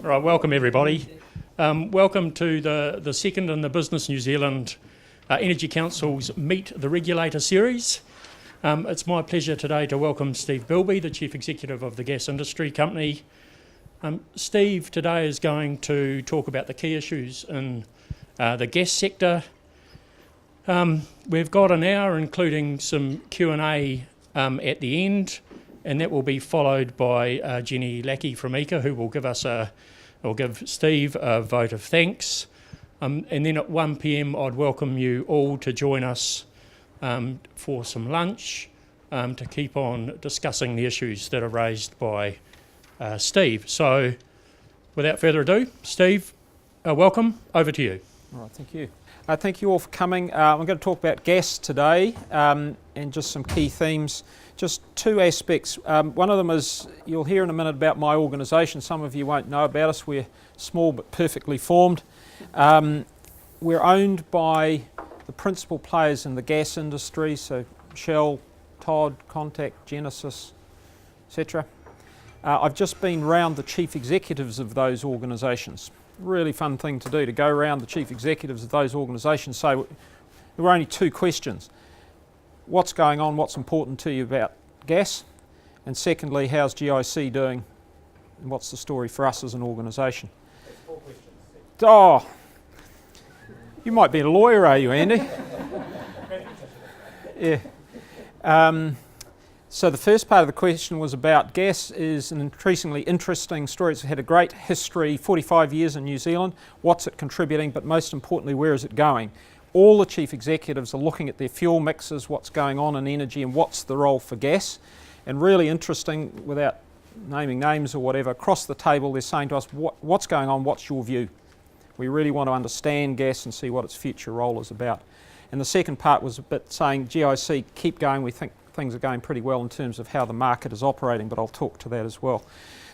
Right, welcome everybody. Welcome to the second in the Business New Zealand Energy Council's Meet the Regulator series. It's my pleasure today to welcome Steve Bielby, the Chief Executive of the Gas Industry Company. Steve today is going to talk about the key issues in the gas sector. We've got an hour including some Q&A at the end, and that will be followed by Jenny Lackey from ECA, who will give Steve a vote of thanks. And then at 1 p.m. I'd welcome you all to join us for some lunch to keep on discussing the issues that are raised by Steve. So without further ado, Steve, welcome, over to you. All right, thank you. Thank you all for coming. I'm going to talk about gas today and just some key themes. Just two aspects. One of them is, you'll hear in a minute about my organisation. Some of you won't know about us. We're small but perfectly formed. We're owned by the principal players in the gas industry, so Shell, Todd, Contact, Genesis, etc. I've just been round the chief executives of those organisations. Really fun thing to do, to go around the chief executives of those organisations. So there were only two questions. What's going on, what's important to you about gas? And secondly, how's GIC doing? And what's the story for us as an organisation? That's 4 questions. Oh, you might be a lawyer, are you, Andy? Yeah. So the first part of the question was about gas. Is an increasingly interesting story. It's had a great history, 45 years in New Zealand. What's it contributing, but most importantly, where is it going? All the chief executives are looking at their fuel mixes, what's going on in energy and what's the role for gas. And really interesting, without naming names or whatever, across the table they're saying to us, what's going on, what's your view? We really want to understand gas and see what its future role is about. And the second part was a bit saying, GIC, keep going, we think things are going pretty well in terms of how the market is operating, but I'll talk to that as well.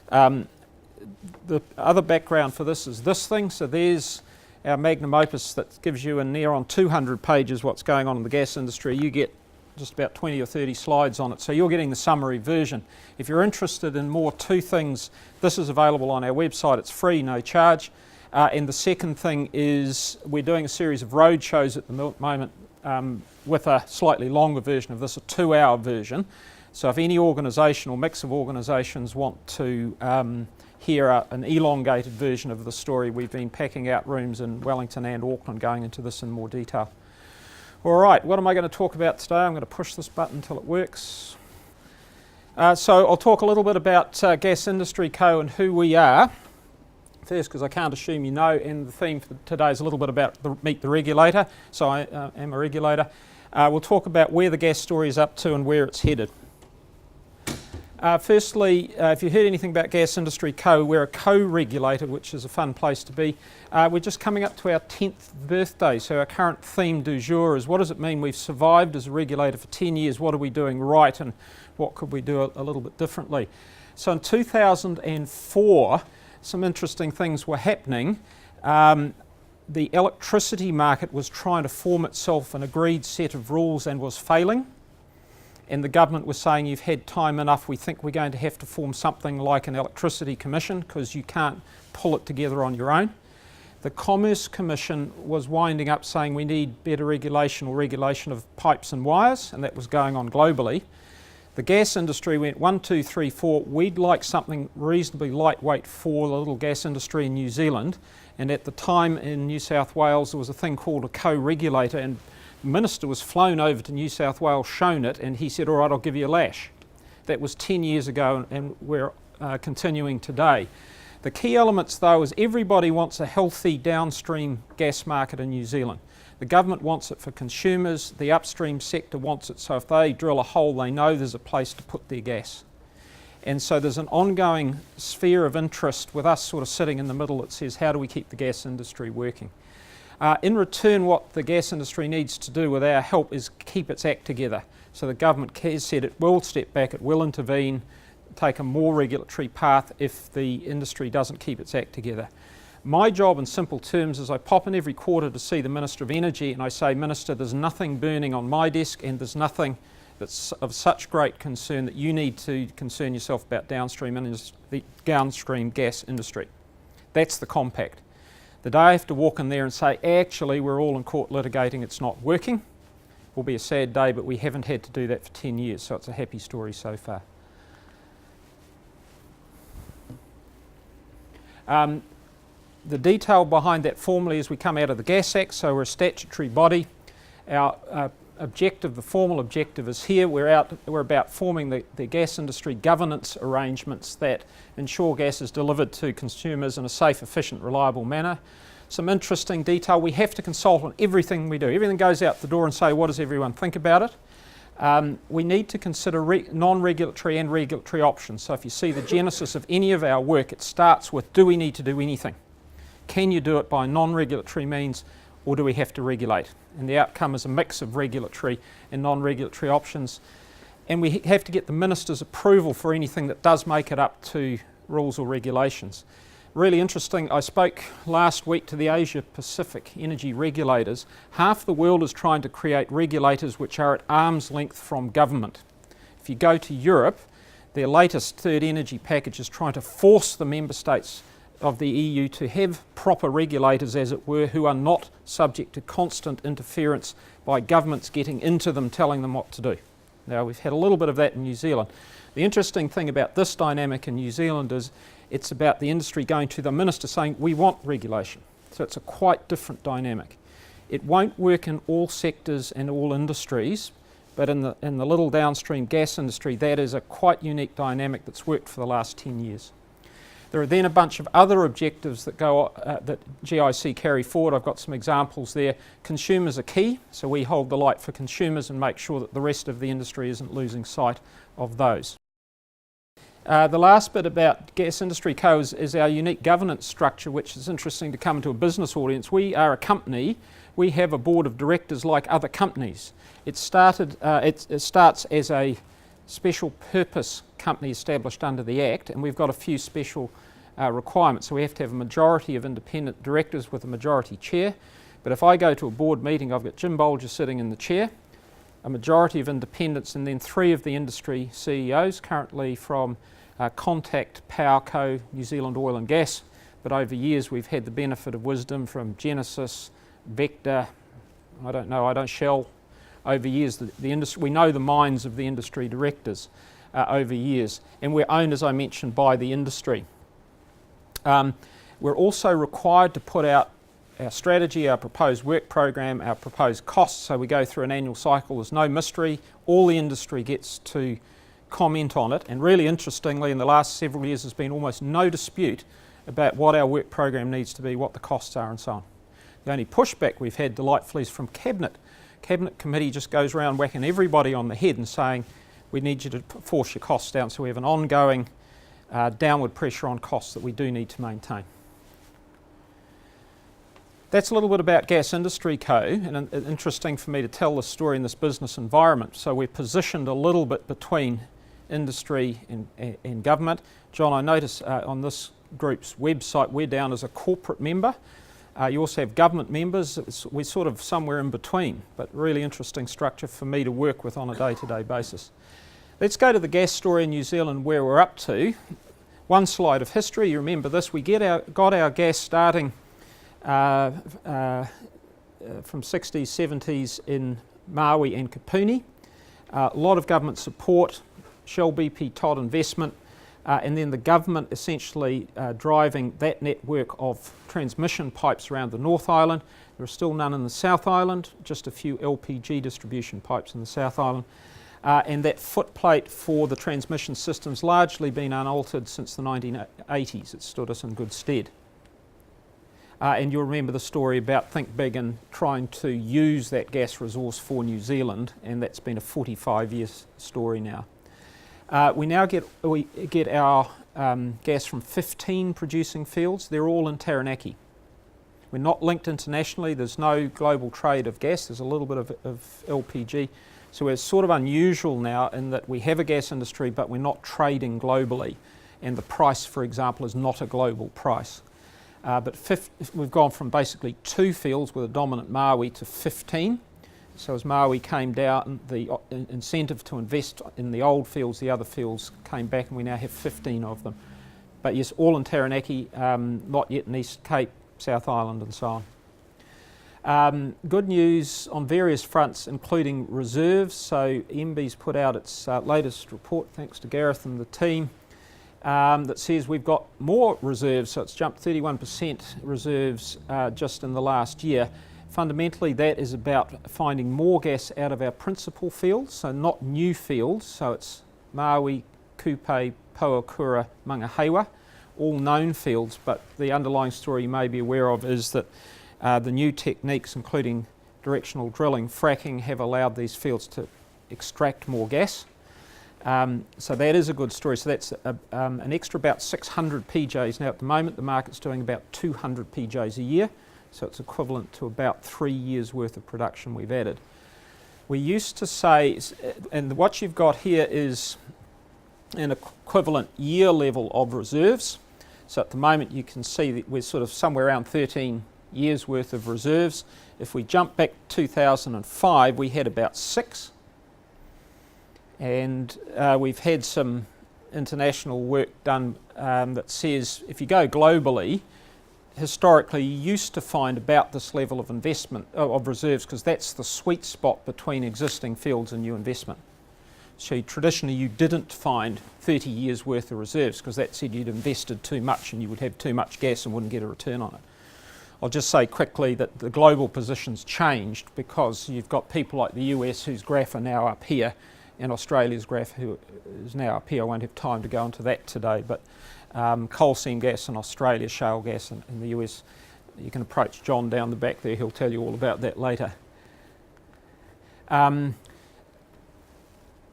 The other background for this is this thing. So there's our magnum opus that gives you in near on 200 pages what's going on in the gas industry. You get just about 20 or 30 slides on it, so you're getting the summary version. If you're interested in more, two things, this is available on our website. It's free, no charge. And the second thing is we're doing a series of road shows at the moment with a slightly longer version of this, a 2-hour version. So if any organisation or mix of organisations want to hear an elongated version of the story, we've been packing out rooms in Wellington and Auckland going into this in more detail. All right, what am I going to talk about today? I'm going to push this button until it works. So I'll talk a little bit about Gas Industry Co and who we are. First, because I can't assume you know, and the theme for today is a little bit about Meet the Regulator. So I am a regulator. We'll talk about where the gas story is up to and where it's headed. Firstly, if you heard anything about Gas Industry Co, we're a co-regulator, which is a fun place to be. We're just coming up to our 10th birthday, so our current theme du jour is, what does it mean we've survived as a regulator for 10 years, what are we doing right, and what could we do a little bit differently? So in 2004, some interesting things were happening. The electricity market was trying to form itself an agreed set of rules and was failing. And the government was saying, you've had time enough, we think we're going to have to form something like an electricity commission because you can't pull it together on your own. The Commerce Commission was winding up saying we need better regulation or regulation of pipes and wires, and that was going on globally. The gas industry went 1, 2, 3, 4. We'd like something reasonably lightweight for the little gas industry in New Zealand. And at the time in New South Wales, there was a thing called a co-regulator, and the minister was flown over to New South Wales, shown it, and he said, all right, I'll give you a lash. That was 10 years ago, and we're continuing today. The key elements, though, is everybody wants a healthy downstream gas market in New Zealand. The government wants it for consumers, the upstream sector wants it, so if they drill a hole, they know there's a place to put their gas. And so there's an ongoing sphere of interest with us sort of sitting in the middle that says, how do we keep the gas industry working? In return, what the gas industry needs to do with our help is keep its act together. So the government has said it will step back, it will intervene, take a more regulatory path if the industry doesn't keep its act together. My job in simple terms is I pop in every quarter to see the Minister of Energy and I say, Minister, there's nothing burning on my desk and there's nothing that's of such great concern that you need to concern yourself about the downstream gas industry. That's the compact. The day I have to walk in there and say, actually, we're all in court litigating, it's not working, will be a sad day, but we haven't had to do that for 10 years, so it's a happy story so far. The detail behind that formally is we come out of the Gas Act, so we're a statutory body. Our objective, the formal objective is here. We're about forming the gas industry governance arrangements that ensure gas is delivered to consumers in a safe, efficient, reliable manner. Some interesting detail, we have to consult on everything we do. Everything goes out the door and say, what does everyone think about it? We need to consider non-regulatory and regulatory options. So if you see the genesis of any of our work, it starts with, do we need to do anything? Can you do it by non-regulatory means, or do we have to regulate? And the outcome is a mix of regulatory and non-regulatory options. And we have to get the Minister's approval for anything that does make it up to rules or regulations. Really interesting, I spoke last week to the Asia Pacific energy regulators. Half the world is trying to create regulators which are at arm's length from government. If you go to Europe, their latest third energy package is trying to force the member states of the EU to have proper regulators, as it were, who are not subject to constant interference by governments getting into them, telling them what to do. Now, we've had a little bit of that in New Zealand. The interesting thing about this dynamic in New Zealand is it's about the industry going to the minister saying, we want regulation. So it's a quite different dynamic. It won't work in all sectors and all industries, but in the little downstream gas industry, that is a quite unique dynamic that's worked for the last 10 years. There are then a bunch of other objectives that that GIC carry forward. I've got some examples there. Consumers are key, so we hold the light for consumers and make sure that the rest of the industry isn't losing sight of those. The last bit about Gas Industry Co is our unique governance structure, which is interesting to come to a business audience. We are a company. We have a board of directors like other companies. It starts as a special purpose company established under the Act, and we've got a few special requirements. So we have to have a majority of independent directors with a majority chair. But if I go to a board meeting, I've got Jim Bolger sitting in the chair, a majority of independents, and then 3 of the industry CEOs, currently from Contact, Powerco, New Zealand Oil and Gas. But over years we've had the benefit of wisdom from Genesis, Vector, Shell. Over years, the industry, we know the minds of the industry directors over years, and we're owned, as I mentioned, by the industry. We're also required to put out our strategy, our proposed work program, our proposed costs, so we go through an annual cycle. There's no mystery. All the industry gets to comment on it, and really interestingly, in the last several years, there's been almost no dispute about what our work program needs to be, what the costs are, and so on. The only pushback we've had, delightfully, is from Cabinet. Cabinet Committee just goes around whacking everybody on the head and saying, we need you to force your costs down. So we have an ongoing downward pressure on costs that we do need to maintain. That's a little bit about Gas Industry Co, and interesting for me to tell this story in this business environment. So we're positioned a little bit between industry and government. John, I notice on this group's website we're down as a corporate member. You also have government members. We're sort of somewhere in between, but really interesting structure for me to work with on a day-to-day basis. Let's go to the gas story in New Zealand, where we're up to. One slide of history. You remember this. We got our gas starting from 60s, 70s in Maui and Kapuni. A lot of government support, Shell, BP, Todd investment, and then the government essentially driving that network of transmission pipes around the North Island. There are still none in the South Island, just a few LPG distribution pipes in the South Island. And that footplate for the transmission system's largely been unaltered since the 1980s. It stood us in good stead. And you'll remember the story about Think Big and trying to use that gas resource for New Zealand, and that's been a 45-year story now. We now get our gas from 15 producing fields. They're all in Taranaki. We're not linked internationally. There's no global trade of gas. There's a little bit of LPG. So we're sort of unusual now in that we have a gas industry, but we're not trading globally. And the price, for example, is not a global price. But we've gone from basically 2 fields with a dominant Maui to 15. So as Maui came down, the incentive to invest in the old fields, the other fields came back, and we now have 15 of them. But yes, all in Taranaki, not yet in East Cape, South Island and so on. Good news on various fronts, including reserves. So MB's put out its latest report, thanks to Gareth and the team, that says we've got more reserves. So it's jumped 31% reserves just in the last year. Fundamentally, that is about finding more gas out of our principal fields, so not new fields. So it's Maui, Kupe, Pauakura, Mangahewa, all known fields, but the underlying story you may be aware of is that the new techniques, including directional drilling, fracking, have allowed these fields to extract more gas. So that is a good story. So that's an extra about 600 PJs. Now at the moment the market's doing about 200 PJs a year, so it's equivalent to about 3 years worth of production we've added. We used to say, and what you've got here is an equivalent year level of reserves. So at the moment you can see that we're sort of somewhere around 13 years worth of reserves. If we jump back to 2005, we had about 6. And we've had some international work done that says if you go globally, historically you used to find about this level of investment of reserves, because that's the sweet spot between existing fields and new investment. So traditionally you didn't find 30 years worth of reserves, because that said you'd invested too much and you would have too much gas and wouldn't get a return on it. I'll just say quickly that the global position's changed, because you've got people like the US whose graph are now up here, and Australia's graph who is now up here. I won't have time to go into that today, but coal seam gas in Australia, shale gas in the US. You can approach John down the back there, he'll tell you all about that later.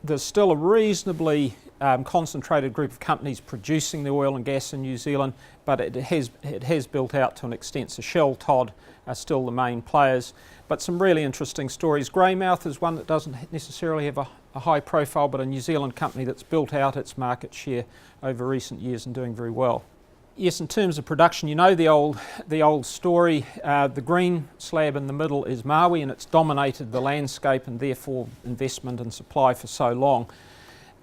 There's still a reasonably concentrated group of companies producing the oil and gas in New Zealand, but it has built out to an extent. So Shell, Todd are still the main players, but some really interesting stories. Greymouth is one that doesn't necessarily have a high profile, but a New Zealand company that's built out its market share over recent years and doing very well. Yes, in terms of production, you know the old story. The green slab in the middle is Maui, and it's dominated the landscape and therefore investment and supply for so long.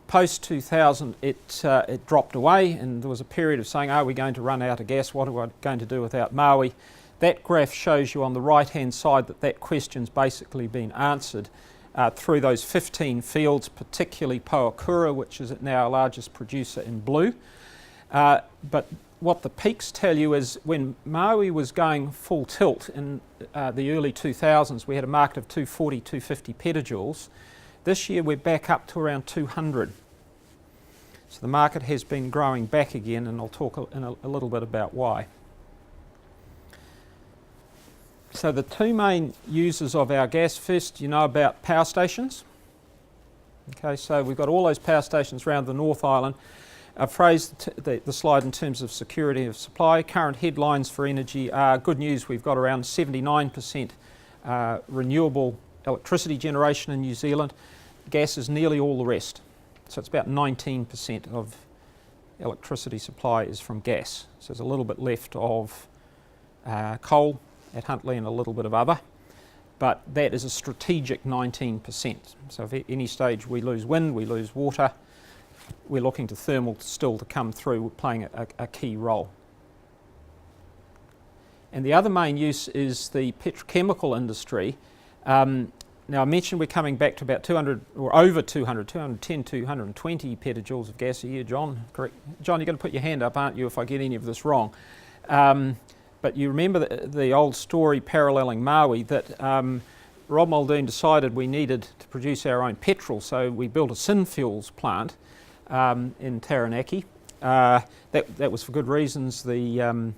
Post 2000 it dropped away, and there was a period of saying, are we going to run out of gas? What are we going to do without Maui? That graph shows you on the right hand side that question's basically been answered through those 15 fields, particularly Pauakura, which is now our largest producer in blue. But what the peaks tell you is when Maui was going full tilt in the early 2000s, we had a market of 240, 250 petajoules. This year we're back up to around 200. So the market has been growing back again, and I'll talk in a little bit about why. So the two main users of our gas, first you know about power stations. Okay, so we've got all those power stations around the North Island. I've phrased the slide in terms of security of supply. Current headlines for energy are good news. We've got around 79% renewable electricity generation in New Zealand. Gas is nearly all the rest. So it's about 19% of electricity supply is from gas. So there's a little bit left of coal at Huntly and a little bit of other. But that is a strategic 19%. So if at any stage we lose wind, we lose water, we're looking to thermal still to come through, playing a key role. And the other main use is the petrochemical industry. Now I mentioned we're coming back to about 200 or over 210, 220 petajoules of gas a year. John, correct? John, you're going to put your hand up, aren't you, if I get any of this wrong? But you remember the old story paralleling Maui that Rob Muldoon decided we needed to produce our own petrol, so we built a synfuels plant in Taranaki. That was for good reasons. The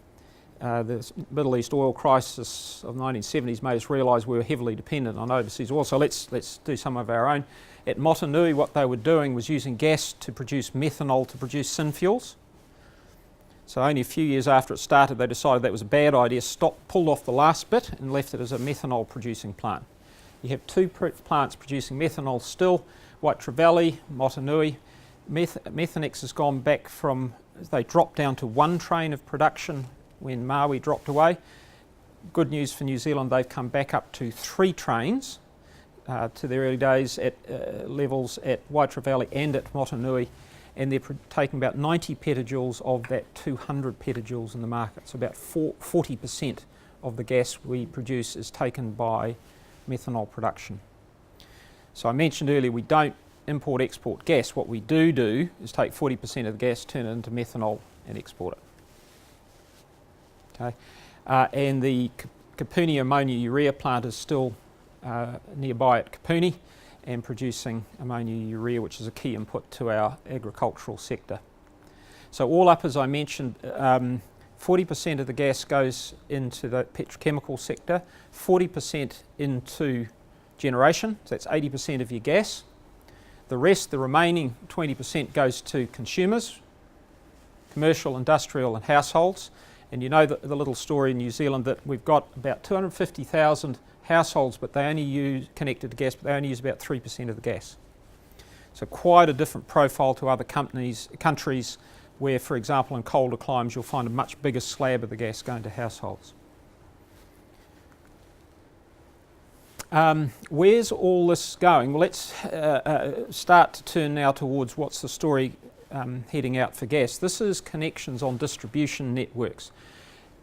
Middle East oil crisis of the 1970s made us realise we were heavily dependent on overseas oil, so let's do some of our own. At Motunui, what they were doing was using gas to produce methanol to produce synfuels. So only a few years after it started, they decided that was a bad idea, pulled off the last bit and left it as a methanol producing plant. You have two plants producing methanol still, Waitrevalley, Motunui. Methanex has gone back from, they dropped down to 1 train of production when Maui dropped away. Good news for New Zealand, they've come back up to 3 trains to their early days at levels at Waitrevalley and at Motunui. and they're taking about 90 petajoules of that 200 petajoules in the market. So about 40% of the gas we produce is taken by methanol production. So I mentioned earlier we don't import-export gas. What we do is take 40% of the gas, turn it into methanol and export it. Okay, and the Kapuni ammonia urea plant is still nearby at Kapuni and producing ammonia urea, which is a key input to our agricultural sector. So all up, as I mentioned, 40% of the gas goes into the petrochemical sector, 40% into generation, so that's 80% of your gas. The rest, the remaining 20%, goes to consumers, commercial, industrial and households. And you know the little story in New Zealand that we've got about 250,000 households, but they only connected to gas, but they only use about 3% of the gas. So quite a different profile to other countries where, for example, in colder climes, you'll find a much bigger slab of the gas going to households. Where's all this going? Well, let's start to turn now towards what's the story heading out for gas. This is connections on distribution networks.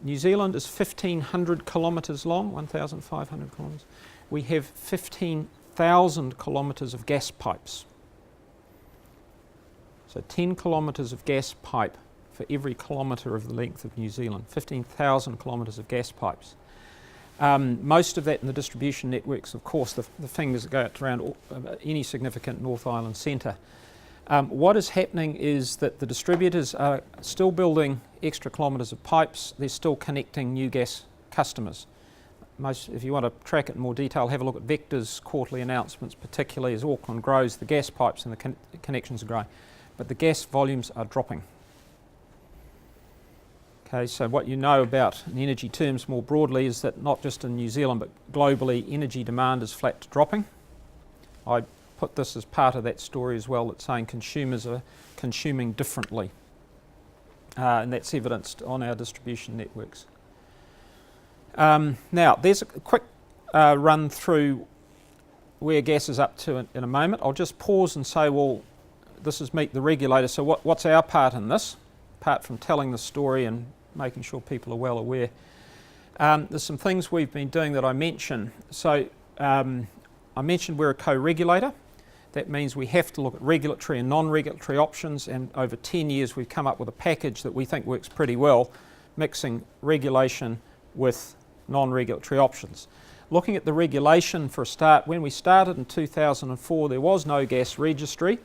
New Zealand is 1,500 kilometres long, 1,500 kilometres. We have 15,000 kilometres of gas pipes. So 10 kilometres of gas pipe for every kilometre of the length of New Zealand, 15,000 kilometres of gas pipes. Most of that in the distribution networks, of course, the fingers that go out around any significant North Island centre. What is happening is that the distributors are still building extra kilometres of pipes. They're still connecting new gas customers. If you want to track it in more detail, have a look at Vector's quarterly announcements, particularly as Auckland grows, the gas pipes and the connections are growing. But the gas volumes are dropping. Okay, so what you know about in energy terms more broadly is that not just in New Zealand but globally, energy demand is flat to dropping. I put this as part of that story as well, that's saying consumers are consuming differently, and that's evidenced on our distribution networks. Now, there's a quick run through where gas is up to in a moment. I'll just pause and say, well, this is Meet the Regulator, so what's our part in this, apart from telling the story and making sure people are well aware? There's some things we've been doing that I mentioned. So I mentioned we're a co-regulator. That means we have to look at regulatory and non-regulatory options, and over 10 years we've come up with a package that we think works pretty well, mixing regulation with non-regulatory options. Looking at the regulation for a start, when we started in 2004 there was no gas registry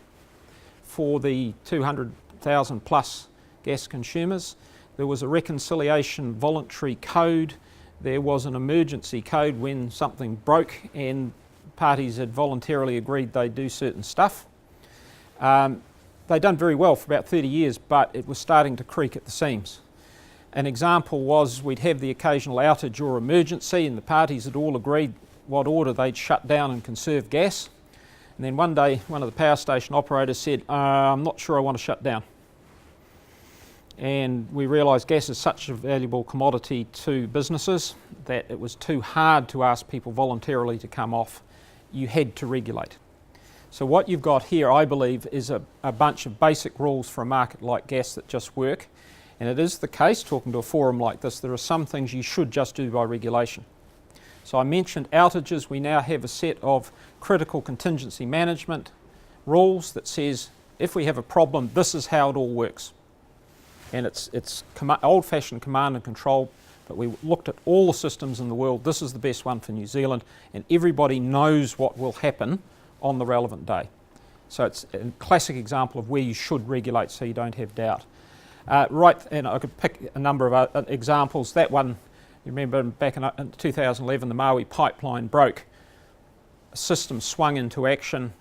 for the 200,000 plus gas consumers. There was a reconciliation voluntary code. There was an emergency code when something broke and parties had voluntarily agreed they'd do certain stuff. They'd done very well for about 30 years, but it was starting to creak at the seams. An example was we'd have the occasional outage or emergency, and the parties had all agreed what order they'd shut down and conserve gas. And then one day one of the power station operators said, I'm not sure I want to shut down. And we realised gas is such a valuable commodity to businesses that it was too hard to ask people voluntarily to come off. You had to regulate. So what you've got here, I believe, is a bunch of basic rules for a market like gas that just work. And it is the case, talking to a forum like this, there are some things you should just do by regulation. So I mentioned outages. We now have a set of critical contingency management rules that says if we have a problem, this is how it all works. And it's old-fashioned command and control, but we looked at all the systems in the world. This is the best one for New Zealand, and everybody knows what will happen on the relevant day. So it's a classic example of where you should regulate so you don't have doubt. And I could pick a number of examples. That one, you remember back in 2011, the Maui pipeline broke. A system swung into action,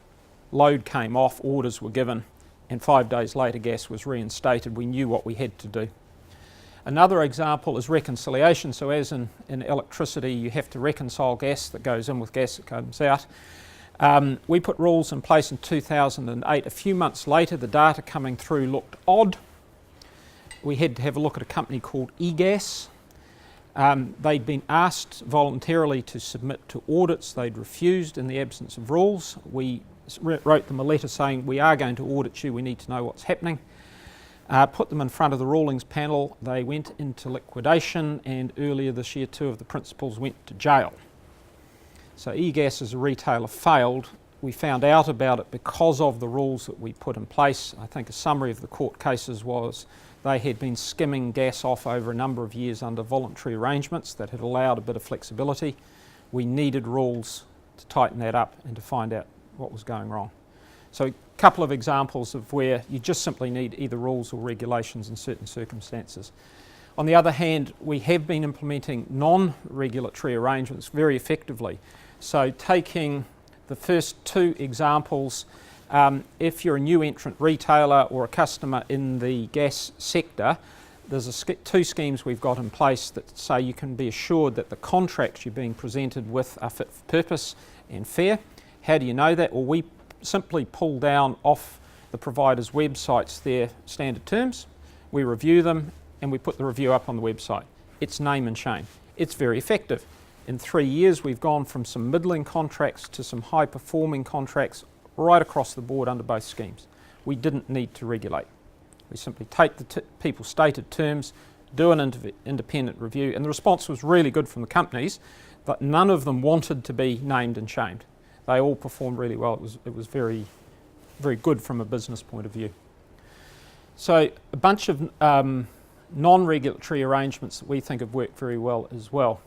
load came off, orders were given, and 5 days later gas was reinstated. We knew what we had to do. Another example is reconciliation. So as in electricity, you have to reconcile gas that goes in with gas that comes out. We put rules in place in 2008. A few months later, the data coming through looked odd. We had to have a look at a company called eGas. They'd been asked voluntarily to submit to audits. They'd refused in the absence of rules. We wrote them a letter saying we are going to audit you, we need to know what's happening. Put them in front of the rulings panel. They went into liquidation, and earlier this year 2 of the principals went to jail. So eGas as a retailer failed. We found out about it because of the rules that we put in place. I think a summary of the court cases was they had been skimming gas off over a number of years under voluntary arrangements that had allowed a bit of flexibility. We needed rules to tighten that up and to find out what was going wrong. So a couple of examples of where you just simply need either rules or regulations in certain circumstances. On the other hand, we have been implementing non-regulatory arrangements very effectively. So taking the first 2 examples, if you're a new entrant retailer or a customer in the gas sector, there's 2 schemes we've got in place that say you can be assured that the contracts you're being presented with are fit for purpose and fair. How do you know that? Well, we simply pull down off the provider's websites their standard terms, we review them, and we put the review up on the website. It's name and shame. It's very effective. In 3 years, we've gone from some middling contracts to some high-performing contracts right across the board under both schemes. We didn't need to regulate. We simply take the people's stated terms, do an independent review, and the response was really good from the companies, but none of them wanted to be named and shamed. They all performed really well. It was very, very good from a business point of view. So a bunch of non-regulatory arrangements that we think have worked very well as well.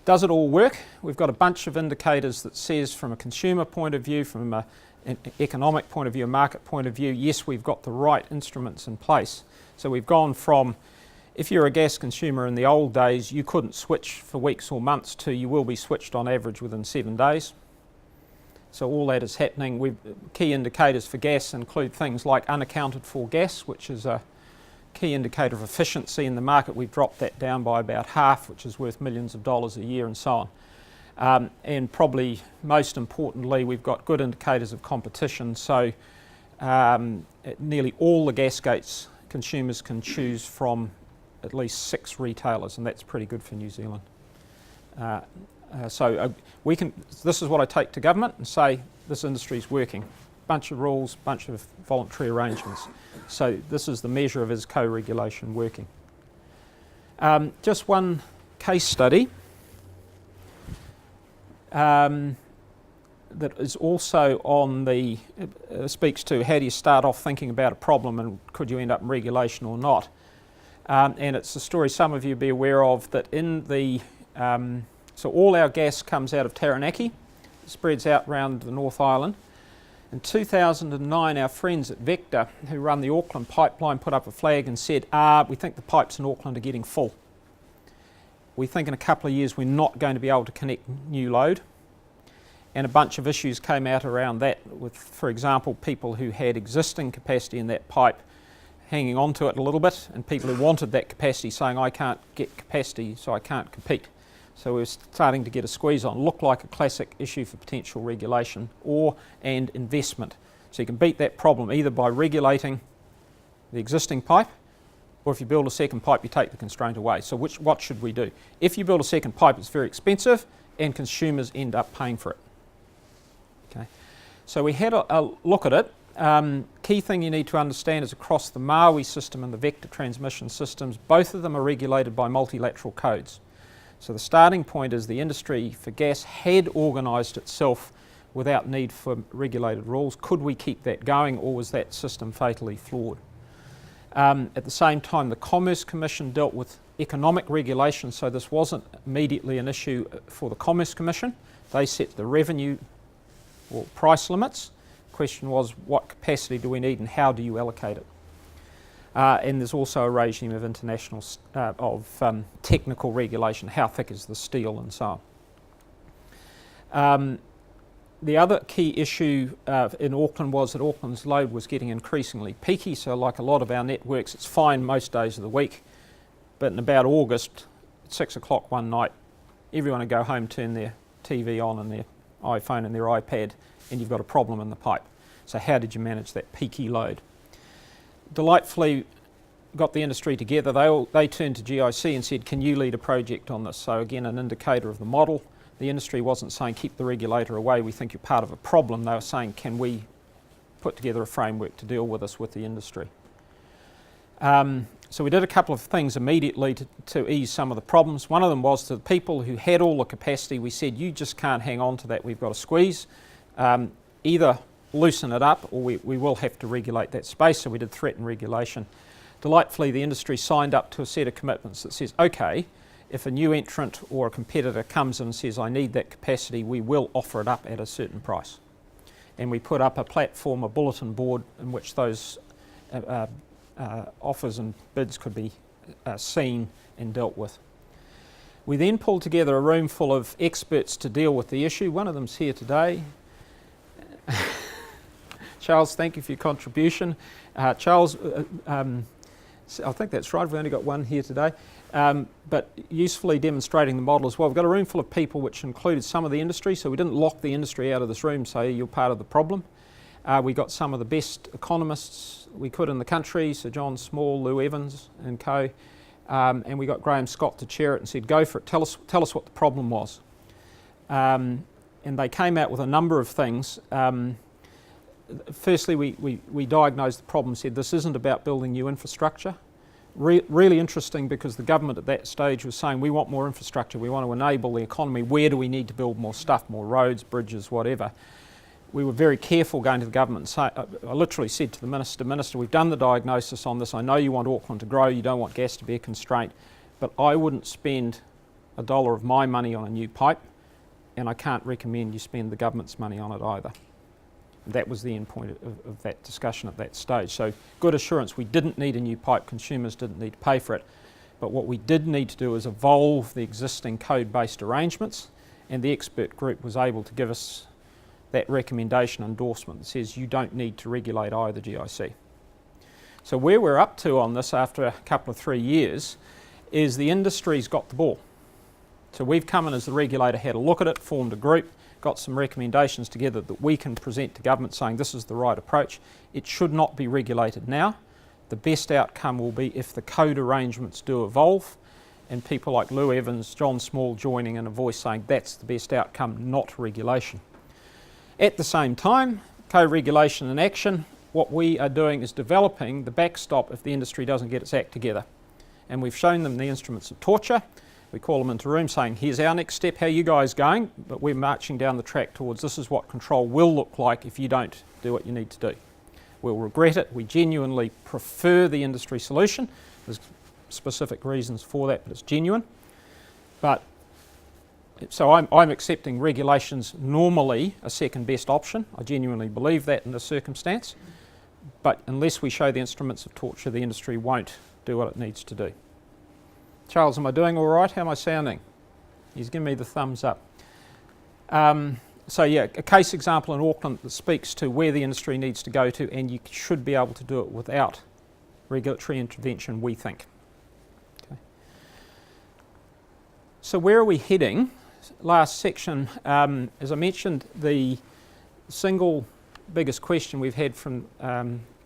Does it all work? We've got a bunch of indicators that says from a consumer point of view, from an economic point of view, a market point of view, yes, we've got the right instruments in place. So we've gone from, if you're a gas consumer in the old days, you couldn't switch for weeks or months to you will be switched on average within 7 days. So all that is happening. Key indicators for gas include things like unaccounted for gas, which is a key indicator of efficiency in the market. We've dropped that down by about half, which is worth millions of dollars a year and so on. And probably most importantly, we've got good indicators of competition. So at nearly all the gas gates, consumers can choose from at least 6 retailers, and that's pretty good for New Zealand. This is what I take to government and say this industry is working. Bunch of rules, bunch of voluntary arrangements. So this is the measure of is co-regulation working. Just one case study that is also on the, speaks to how do you start off thinking about a problem and could you end up in regulation or not. And it's a story some of you will be aware of that in the, so all our gas comes out of Taranaki, spreads out around the North Island. In 2009, our friends at Vector, who run the Auckland pipeline, put up a flag and said, we think the pipes in Auckland are getting full. We think in a couple of years we're not going to be able to connect new load. And a bunch of issues came out around that with, for example, people who had existing capacity in that pipe hanging on to it a little bit, and people who wanted that capacity saying, I can't get capacity, so I can't compete. So we're starting to get a squeeze on. Looked like a classic issue for potential regulation and investment. So you can beat that problem either by regulating the existing pipe, or if you build a second pipe, you take the constraint away. So what should we do? If you build a second pipe, it's very expensive, and consumers end up paying for it. Okay. So we had a look at it. Key thing you need to understand is across the Maui system and the Vector transmission systems, both of them are regulated by multilateral codes. So the starting point is the industry for gas had organised itself without need for regulated rules. Could we keep that going, or was that system fatally flawed? At the same time, the Commerce Commission dealt with economic regulation, so this wasn't immediately an issue for the Commerce Commission. They set the revenue or price limits. The question was, what capacity do we need and how do you allocate it? And there's also a regime of international, technical regulation, how thick is the steel and so on. The other key issue in Auckland was that Auckland's load was getting increasingly peaky, so like a lot of our networks, it's fine most days of the week, but in about August, at 6 o'clock one night, everyone would go home, turn their TV on and their iPhone and their iPad, and you've got a problem in the pipe. So how did you manage that peaky load? Delightfully got the industry together. They turned to GIC and said, can you lead a project on this? So again, an indicator of the model. The industry wasn't saying keep the regulator away, we think you're part of a problem. They were saying can we put together a framework to deal with us with the industry. So we did a couple of things immediately to ease some of the problems. One of them was to the people who had all the capacity, we said you just can't hang on to that, we've got to squeeze. Either loosen it up or we will have to regulate that space, so we did threat and regulation. Delightfully, the industry signed up to a set of commitments that says, okay, if a new entrant or a competitor comes in and says, I need that capacity, we will offer it up at a certain price. And we put up a platform, a bulletin board, in which those offers and bids could be seen and dealt with. We then pulled together a room full of experts to deal with the issue. One of them's here today. Charles, thank you for your contribution. Charles, I think that's right, we've only got one here today, but usefully demonstrating the model as well. We've got a room full of people which included some of the industry, so we didn't lock the industry out of this room, say you're part of the problem. We got some of the best economists we could in the country, Sir John Small, Lou Evans and co, and we got Graham Scott to chair it and said go for it, tell us what the problem was. And they came out with a number of things. Firstly, we diagnosed the problem, said this isn't about building new infrastructure. Really interesting, because the government at that stage was saying we want more infrastructure, we want to enable the economy, where do we need to build more stuff, more roads, bridges, whatever. We were very careful going to the government and say, I literally said to the Minister, we've done the diagnosis on this, I know you want Auckland to grow, you don't want gas to be a constraint, but I wouldn't spend $1 of my money on a new pipe, and I can't recommend you spend the government's money on it either. That was the end point of that discussion at that stage. So good assurance, we didn't need a new pipe, consumers didn't need to pay for it, but what we did need to do is evolve the existing code-based arrangements, and the expert group was able to give us that recommendation endorsement that says you don't need to regulate either GIC. So where we're up to on this after a couple of 3 years is the industry's got the ball. So we've come in as the regulator, had a look at it, formed a group, got some recommendations together that we can present to government saying this is the right approach. It should not be regulated now. The best outcome will be if the code arrangements do evolve, and people like Lou Evans, John Small joining in a voice saying that's the best outcome, not regulation. At the same time, co-regulation in action, what we are doing is developing the backstop if the industry doesn't get its act together. And we've shown them the instruments of torture. We call them into a room saying, here's our next step, how are you guys going? But we're marching down the track towards this is what control will look like if you don't do what you need to do. We'll regret it. We genuinely prefer the industry solution. There's specific reasons for that, but it's genuine. But so I'm accepting regulations normally a second best option. I genuinely believe that in this circumstance. But unless we show the instruments of torture, the industry won't do what it needs to do. Charles, am I doing all right? How am I sounding? He's giving me the thumbs up. So yeah, a case example in Auckland that speaks to where the industry needs to go to, and you should be able to do it without regulatory intervention, we think. Okay. So where are we heading? Last section, as I mentioned, the single biggest question we've had from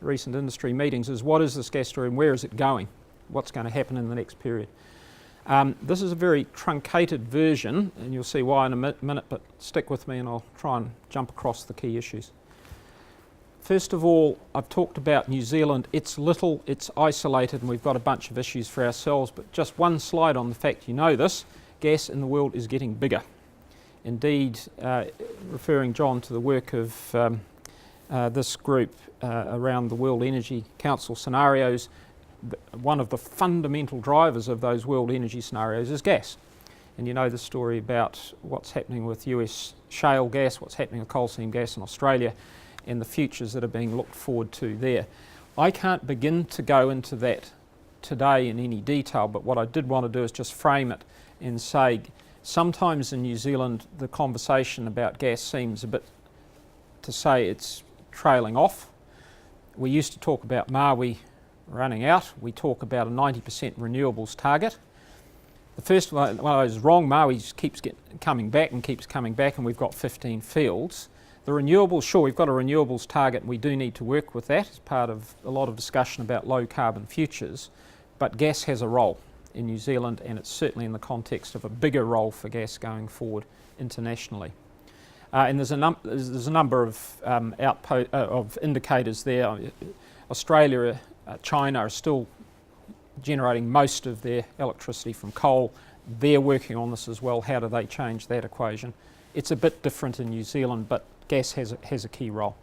recent industry meetings is what is this gas story and where is it going? What's going to happen in the next period? This is a very truncated version, and you'll see why in a minute, but stick with me and I'll try and jump across the key issues. First of all, I've talked about New Zealand. It's little, it's isolated, and we've got a bunch of issues for ourselves, but just one slide on the fact you know this, gas in the world is getting bigger. Indeed, referring, John, to the work of this group around the World Energy Council scenarios, one of the fundamental drivers of those world energy scenarios is gas. And you know the story about what's happening with US shale gas, what's happening with coal seam gas in Australia, and the futures that are being looked forward to there. I can't begin to go into that today in any detail, but what I did want to do is just frame it and say sometimes in New Zealand the conversation about gas seems a bit to say it's trailing off. We used to talk about Maui running out. We talk about a 90% renewables target. The first one is wrong. Maui keeps coming back, and we've got 15 fields. The renewables, sure, we've got a renewables target and we do need to work with that as part of a lot of discussion about low carbon futures, but gas has a role. in New Zealand, and it's certainly in the context of a bigger role for gas going forward internationally. And there's a number of indicators there. Australia, China are still generating most of their electricity from coal. They're working on this as well. How do they change that equation? It's a bit different in New Zealand, but gas has a key role.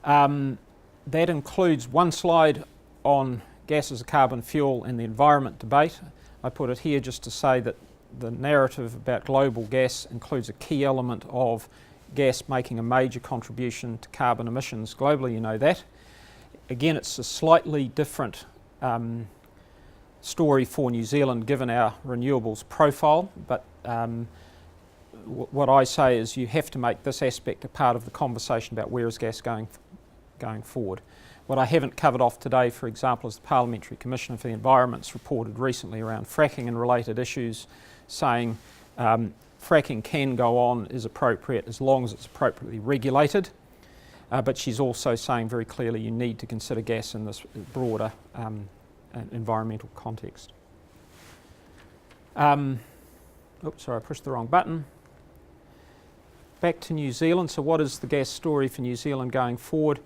That includes one slide on gas as a carbon fuel and the environment debate. I put it here just to say that the narrative about global gas includes a key element of gas making a major contribution to carbon emissions globally, you know that. Again, it's a slightly different story for New Zealand given our renewables profile, but what I say is you have to make this aspect a part of the conversation about where is gas going forward. What I haven't covered off today, for example, is the Parliamentary Commissioner for the Environment's reported recently around fracking and related issues, saying fracking can go on, is appropriate as long as it's appropriately regulated, but she's also saying very clearly you need to consider gas in this broader environmental context. Oops, sorry, I pushed the wrong button. Back to New Zealand. So what is the gas story for New Zealand going forward?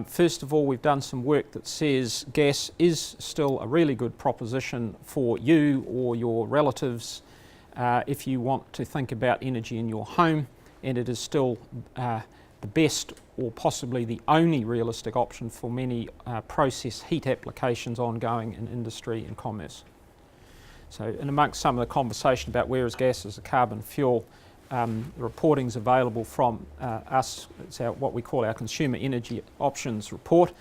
First of all, we've done some work that says gas is still a really good proposition for you or your relatives if you want to think about energy in your home, and it is still the best or possibly the only realistic option for many process heat applications ongoing in industry and commerce. So, and amongst some of the conversation about where is gas as a carbon fuel, the reporting's available from us. It's what we call our Consumer Energy Options report.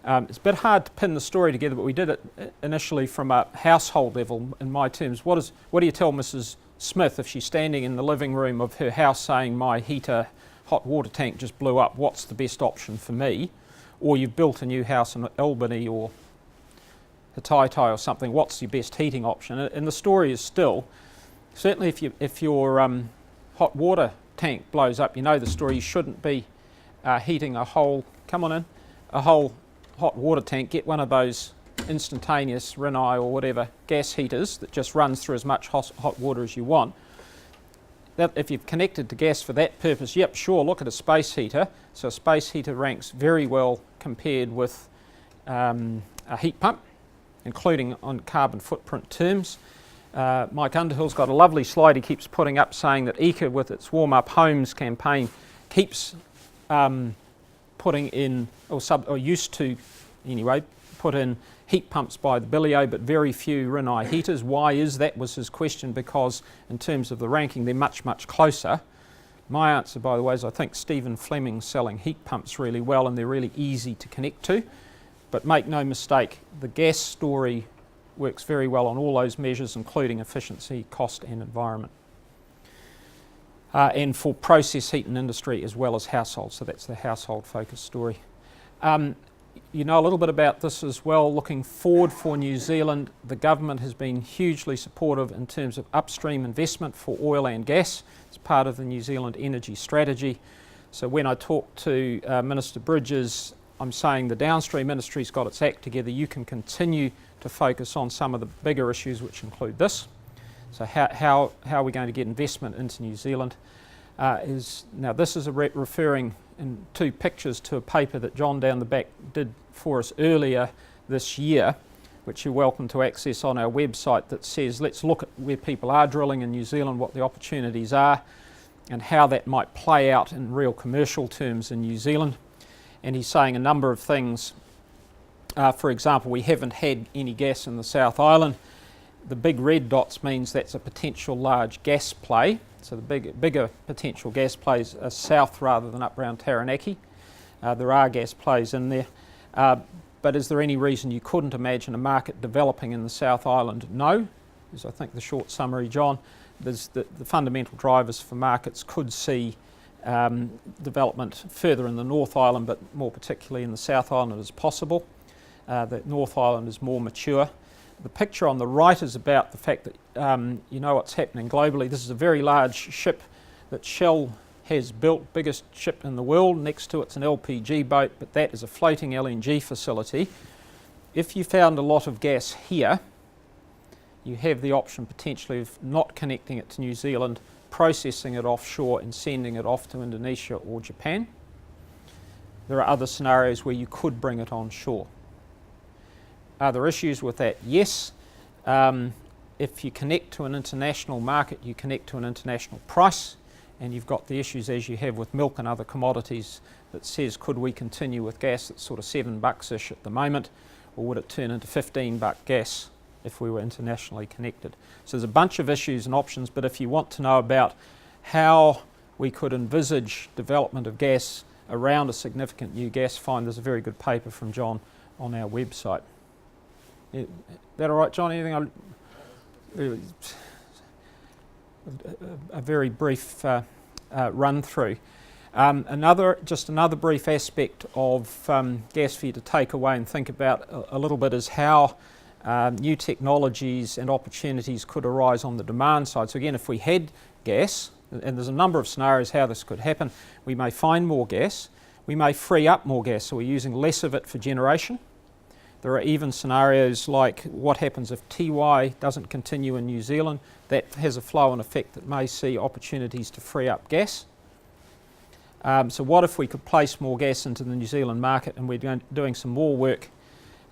It's a bit hard to pin the story together, but we did it initially from a household level. In my terms, what do you tell Mrs. Smith if she's standing in the living room of her house saying my heater hot water tank just blew up, what's the best option for me? Or you've built a new house in Albany or Hataitai or something, what's your best heating option? And the story is still, certainly if your hot water tank blows up, you know the story, you shouldn't be heating a whole hot water tank. Get one of those instantaneous Rinnai or whatever gas heaters that just runs through as much hot water as you want. That if you've connected to gas for that purpose, yep, sure, look at a space heater. So a space heater ranks very well compared with a heat pump, including on carbon footprint terms. Mike Underhill's got a lovely slide he keeps putting up saying that ECA, with its Warm Up Homes campaign, keeps putting in, or used to anyway, put in heat pumps by the billio, but very few Rinnai heaters. Why is that, was his question, because in terms of the ranking they're much, much closer. My answer, by the way, is I think Stephen Fleming's selling heat pumps really well and they're really easy to connect to. But make no mistake, the gas story works very well on all those measures, including efficiency, cost and environment. And for process heat and industry as well as households, so that's the household focused story. You know a little bit about this as well. Looking forward for New Zealand, the government has been hugely supportive in terms of upstream investment for oil and gas. It's part of the New Zealand energy strategy. So when I talk to Minister Bridges, I'm saying the downstream industry's got its act together. You can continue to focus on some of the bigger issues which include this. So how are we going to get investment into New Zealand? Now this is referring in two pictures to a paper that John down the back did for us earlier this year, which you're welcome to access on our website, that says let's look at where people are drilling in New Zealand, what the opportunities are and how that might play out in real commercial terms in New Zealand. And he's saying a number of things. For example, we haven't had any gas in the South Island. The big red dots means that's a potential large gas play. So the bigger potential gas plays are south rather than up around Taranaki. There are gas plays in there. But is there any reason you couldn't imagine a market developing in the South Island? No, is I think the short summary, John. There's the fundamental drivers for markets could see development further in the North Island, but more particularly in the South Island as possible. The North Island is more mature. The picture on the right is about the fact that you know what's happening globally. This is a very large ship that Shell has built, biggest ship in the world. Next to it's an LPG boat, but that is a floating LNG facility. If you found a lot of gas here, you have the option potentially of not connecting it to New Zealand, processing it offshore and sending it off to Indonesia or Japan. There are other scenarios where you could bring it on shore. Are there issues with that? Yes. If you connect to an international market, you connect to an international price, and you've got the issues as you have with milk and other commodities that says, could we continue with gas that's sort of $7-ish at the moment, or would it turn into $15 gas if we were internationally connected? So there's a bunch of issues and options, but if you want to know about how we could envisage development of gas around a significant new gas find, there's a very good paper from John on our website. Is that all right, John? Anything? A very brief run through. Another brief aspect of gas for you to take away and think about a little bit is how new technologies and opportunities could arise on the demand side. So again, if we had gas, and there's a number of scenarios how this could happen, we may find more gas, we may free up more gas, so we're using less of it for generation. There are even scenarios like what happens if TY doesn't continue in New Zealand. That has a flow-on effect that may see opportunities to free up gas. So what if we could place more gas into the New Zealand market, and we're doing some more work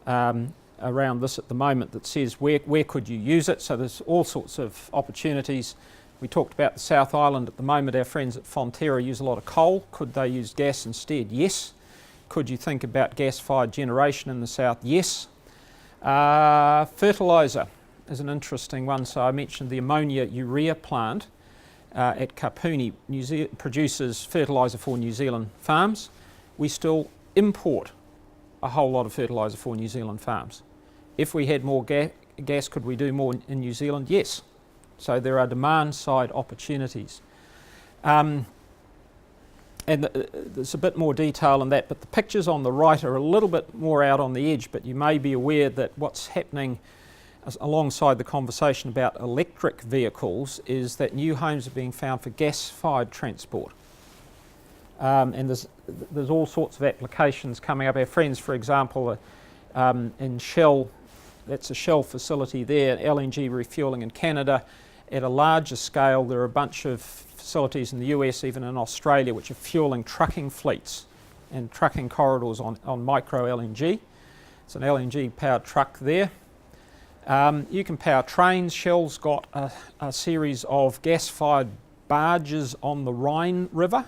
around this at the moment that says where could you use it? So there's all sorts of opportunities. We talked about the South Island at the moment. Our friends at Fonterra use a lot of coal. Could they use gas instead? Yes. Could you think about gas-fired generation in the south? Yes. Fertiliser is an interesting one. So I mentioned the ammonia urea plant at Kapuni produces fertiliser for New Zealand farms. We still import a whole lot of fertiliser for New Zealand farms. If we had more gas, could we do more in New Zealand? Yes. So there are demand-side opportunities. And there's a bit more detail in that, but the pictures on the right are a little bit more out on the edge, but you may be aware that what's happening alongside the conversation about electric vehicles is that new homes are being found for gas-fired transport. And there's all sorts of applications coming up. Our friends, for example, in Shell, that's a Shell facility there, LNG refuelling in Canada. At a larger scale, there are a bunch of facilities in the US, even in Australia, which are fueling trucking fleets and trucking corridors on micro LNG. It's an LNG powered truck there. You can power trains. Shell's got a series of gas-fired barges on the Rhine River,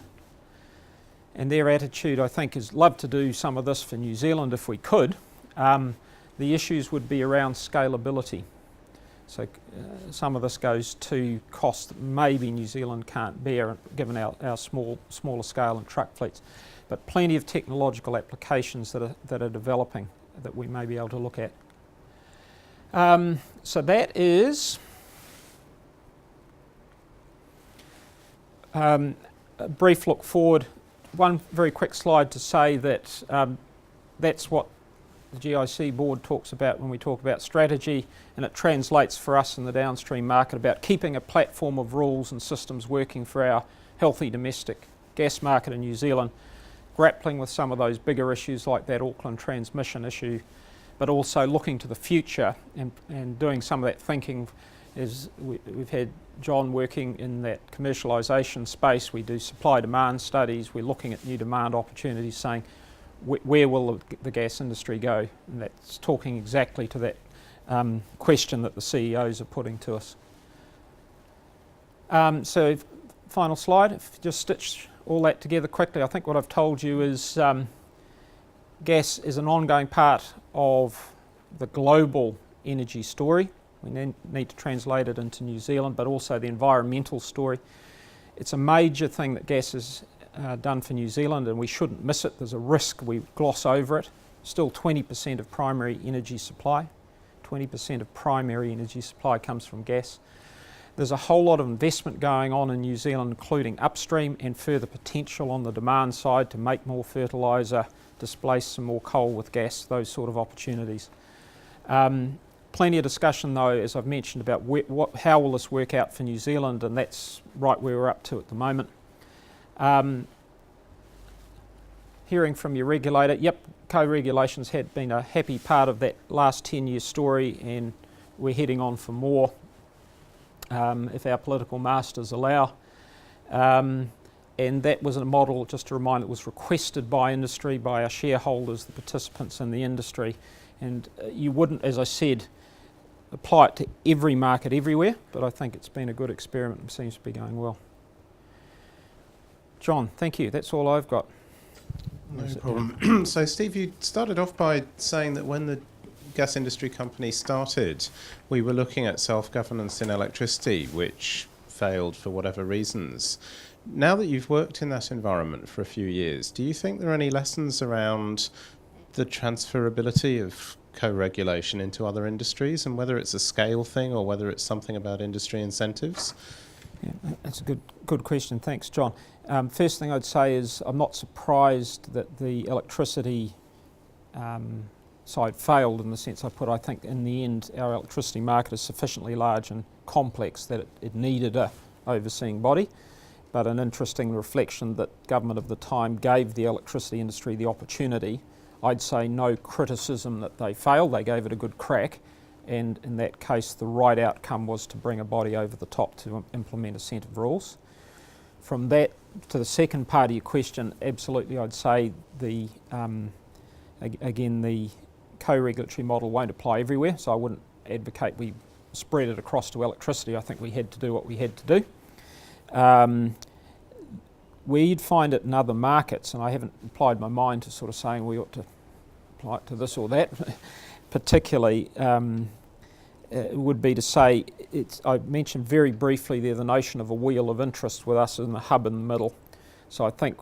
and their attitude, I think, is love to do some of this for New Zealand if we could. The issues would be around scalability. So some of this goes to costs that maybe New Zealand can't bear given our smaller scale and truck fleets. But plenty of technological applications that are developing that we may be able to look at. So that is a brief look forward. One very quick slide to say that that's what the GIC board talks about when we talk about strategy, and it translates for us in the downstream market about keeping a platform of rules and systems working for our healthy domestic gas market in New Zealand, grappling with some of those bigger issues like that Auckland transmission issue, but also looking to the future and doing some of that thinking. We've had John working in that commercialisation space. We do supply demand studies. We're looking at new demand opportunities, saying where will the gas industry go? And that's talking exactly to that question that the CEOs are putting to us. So final slide, if you just stitch all that together quickly, I think what I've told you is gas is an ongoing part of the global energy story. We need to translate it into New Zealand, but also the environmental story. It's a major thing that gas is done for New Zealand, and we shouldn't miss it. There's a risk we gloss over it. Still 20% of primary energy supply. 20% of primary energy supply comes from gas. There's a whole lot of investment going on in New Zealand, including upstream and further potential on the demand side to make more fertiliser, displace some more coal with gas, those sort of opportunities. Plenty of discussion though, as I've mentioned, about how will this work out for New Zealand, and that's right where we're up to at the moment. Hearing from your regulator, yep, co-regulations had been a happy part of that last 10-year story, and we're heading on for more if our political masters allow. And that was a model, just to remind, that was requested by industry, by our shareholders, the participants in the industry. And you wouldn't, as I said, apply it to every market everywhere, but I think it's been a good experiment and seems to be going well. John, thank you. That's all I've got. No problem. So, Steve, you started off by saying that when the gas industry company started, we were looking at self-governance in electricity, which failed for whatever reasons. Now that you've worked in that environment for a few years, do you think there are any lessons around the transferability of co-regulation into other industries, and whether it's a scale thing or whether it's something about industry incentives? Yeah, that's a good question. Thanks, John. First thing I'd say is I'm not surprised that the electricity side failed, in the sense I put. I think in the end our electricity market is sufficiently large and complex that it needed a overseeing body. But an interesting reflection that government of the time gave the electricity industry the opportunity. I'd say no criticism that they failed, they gave it a good crack, and in that case the right outcome was to bring a body over the top to implement a set of rules. From that to the second part of your question, absolutely I'd say again the co-regulatory model won't apply everywhere, so I wouldn't advocate we spread it across to electricity. I think we had to do what we had to do. We'd find it in other markets, and I haven't applied my mind to sort of saying we ought to apply it to this or that, particularly would be to say, I mentioned very briefly there the notion of a wheel of interest with us in the hub in the middle. So I think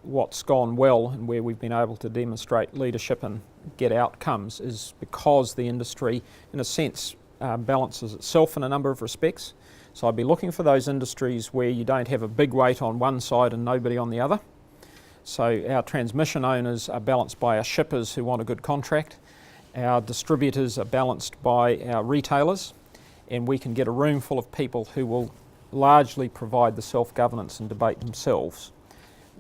what's gone well and where we've been able to demonstrate leadership and get outcomes is because the industry, in a sense, balances itself in a number of respects. So I'd be looking for those industries where you don't have a big weight on one side and nobody on the other. So our transmission owners are balanced by our shippers who want a good contract. Our distributors are balanced by our retailers, and we can get a room full of people who will largely provide the self-governance and debate themselves.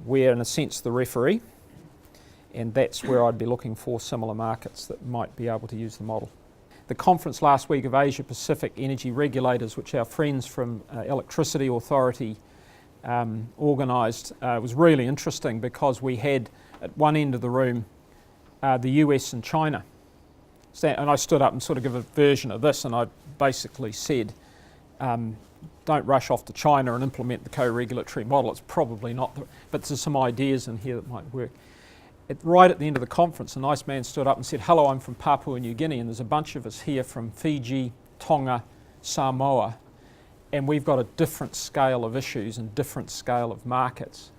We're in a sense the referee, and that's where I'd be looking for similar markets that might be able to use the model. The conference last week of Asia Pacific Energy Regulators, which our friends from Electricity Authority organised, was really interesting because we had at one end of the room the US and China. And I stood up and sort of give a version of this, and I basically said, don't rush off to China and implement the co-regulatory model. It's probably not, but there's some ideas in here that might work. Right at the end of the conference, a nice man stood up and said, hello, I'm from Papua New Guinea, and there's a bunch of us here from Fiji, Tonga, Samoa, and we've got a different scale of issues and different scale of markets.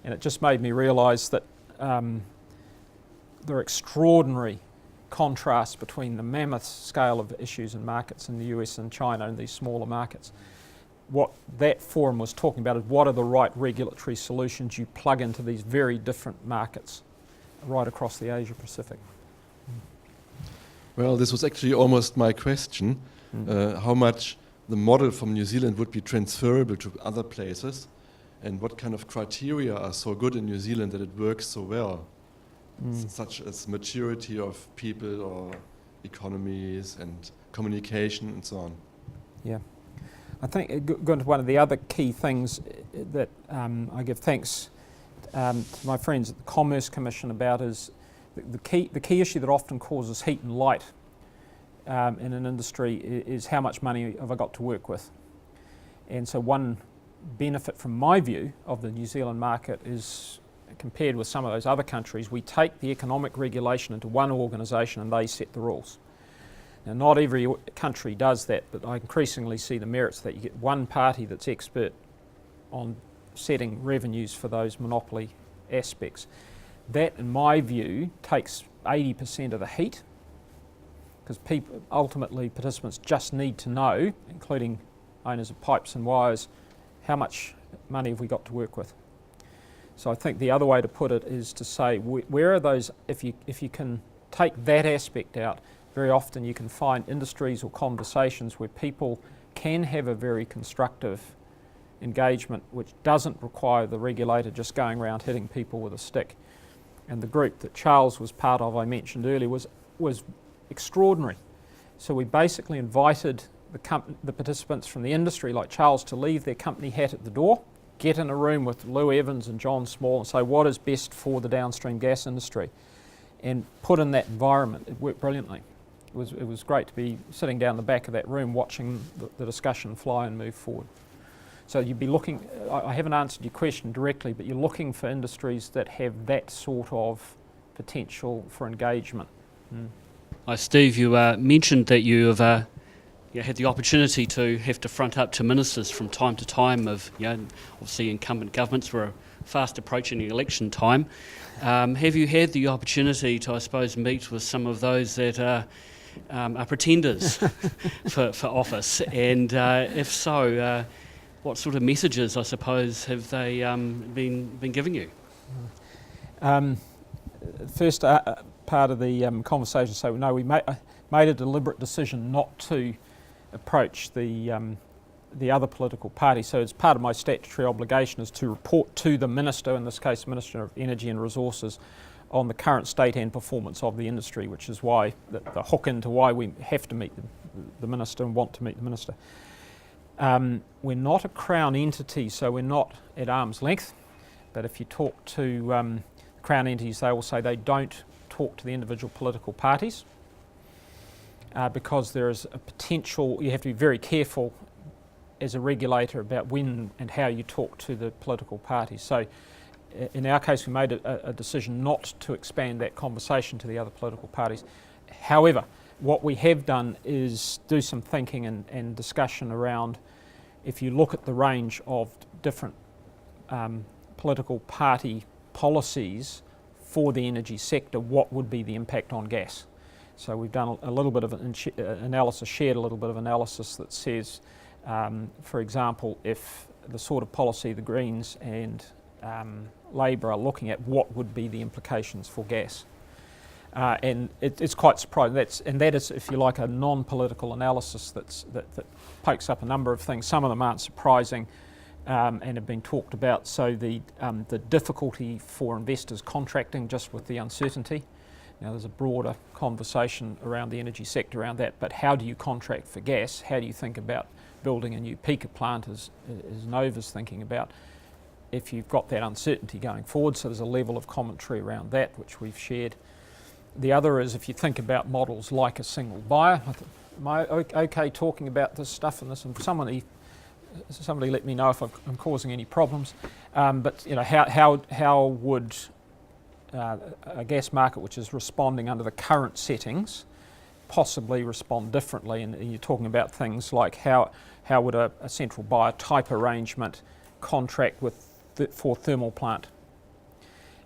And it just made me realise that there are extraordinary contrasts between the mammoth scale of issues and markets in the US and China and these smaller markets. What that forum was talking about is what are the right regulatory solutions you plug into these very different markets right across the Asia Pacific. Well, this was actually almost my question, how much the model from New Zealand would be transferable to other places, and what kind of criteria are so good in New Zealand that it works so well, such as maturity of people or economies and communication and so on. Yeah. I think going to one of the other key things that I give thanks to my friends at the Commerce Commission about is the key issue that often causes heat and light in an industry is how much money have I got to work with. And so one benefit from my view of the New Zealand market is, compared with some of those other countries, we take the economic regulation into one organisation and they set the rules. Now, not every country does that, but I increasingly see the merits that you get one party that's expert on setting revenues for those monopoly aspects. That, in my view, takes 80% of the heat, because people, ultimately participants just need to know, including owners of pipes and wires, how much money have we got to work with. So I think the other way to put it is to say, where are those, if you can take that aspect out, very often you can find industries or conversations where people can have a very constructive engagement which doesn't require the regulator just going around hitting people with a stick. And the group that Charles was part of, I mentioned earlier, was extraordinary. So we basically invited the participants from the industry, like Charles, to leave their company hat at the door, get in a room with Lou Evans and John Small and say what is best for the downstream gas industry, and put in that environment. It worked brilliantly. It was great to be sitting down the back of that room watching the discussion fly and move forward. So you'd be looking, I haven't answered your question directly, but you're looking for industries that have that sort of potential for engagement. Hi Steve, you mentioned that you have you had the opportunity to have to front up to ministers from time to time of, obviously incumbent governments were fast approaching the election time. Have you had the opportunity to, I suppose, meet with some of those that are pretenders for office? And if so, what sort of messages, I suppose, have they been giving you? First part of the conversation, so no, we made a deliberate decision not to approach the other political party. So it's part of my statutory obligation is to report to the Minister, in this case Minister of Energy and Resources, on the current state and performance of the industry, which is why the hook into why we have to meet the Minister and want to meet the Minister. We're not a Crown entity, so we're not at arm's length, but if you talk to Crown entities, they will say they don't talk to the individual political parties because there is a potential, you have to be very careful as a regulator about when and how you talk to the political parties. So in our case, we made a decision not to expand that conversation to the other political parties. However, what we have done is do some thinking and discussion around, if you look at the range of different political party policies for the energy sector, what would be the impact on gas? So we've done a little bit of analysis, shared a little bit of analysis that says, for example, if the sort of policy the Greens and Labor are looking at, what would be the implications for gas? And it's quite surprising. That is, if you like, a non-political analysis that pokes up a number of things. Some of them aren't surprising and have been talked about. So the difficulty for investors contracting just with the uncertainty. Now there's a broader conversation around the energy sector around that, but how do you contract for gas? How do you think about building a new peaker plant, as Nova's thinking about, if you've got that uncertainty going forward? So there's a level of commentary around that which we've shared. The other is if you think about models like a single buyer. Am I okay talking about this stuff and this? And somebody let me know if I'm causing any problems. But how would a gas market which is responding under the current settings possibly respond differently? And you're talking about things like how would a central buyer type arrangement contract for thermal plant?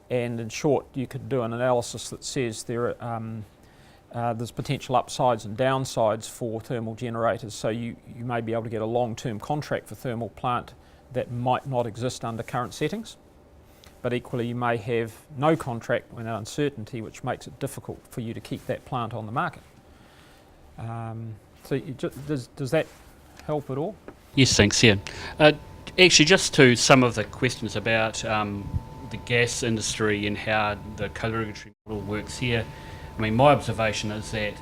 And in short, you could do an analysis that says there's potential upsides and downsides for thermal generators. So you may be able to get a long-term contract for thermal plant that might not exist under current settings. But equally, you may have no contract with uncertainty, which makes it difficult for you to keep that plant on the market. So does that help at all? Yes, thanks, yeah. Actually, just to some of the questions about the gas industry and how the co-regulatory model works here. I mean, my observation is that